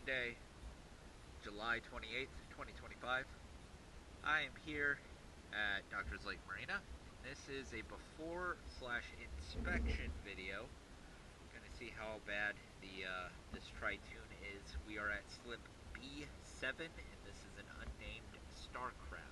Monday, July 28th, 2025. I am here at Doctor's Lake Marina. This is a before/inspection video. Going to see how bad this Tritoon is. We are at slip B7, and this is an unnamed star crab.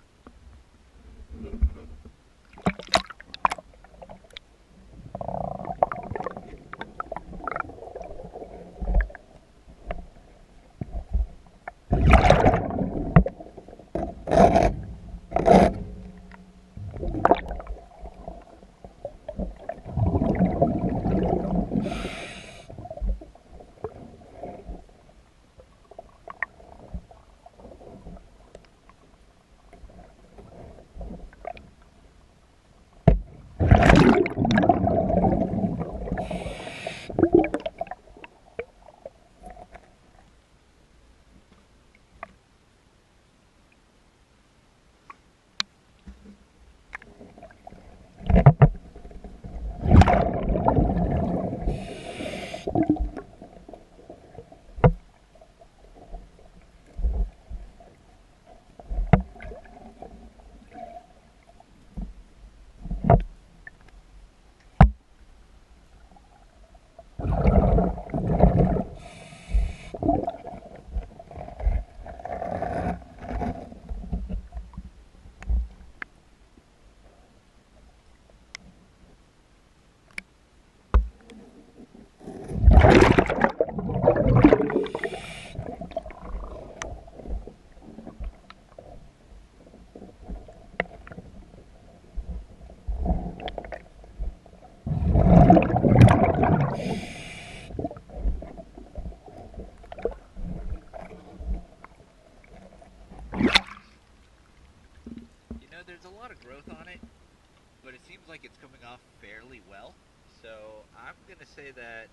There's a lot of growth on it, but it seems like it's coming off fairly well. So I'm going to say that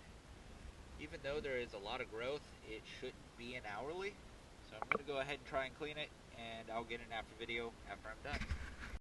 even though there is a lot of growth, it shouldn't be an hourly. So I'm going to go ahead and try and clean it, and I'll get an after video after I'm done.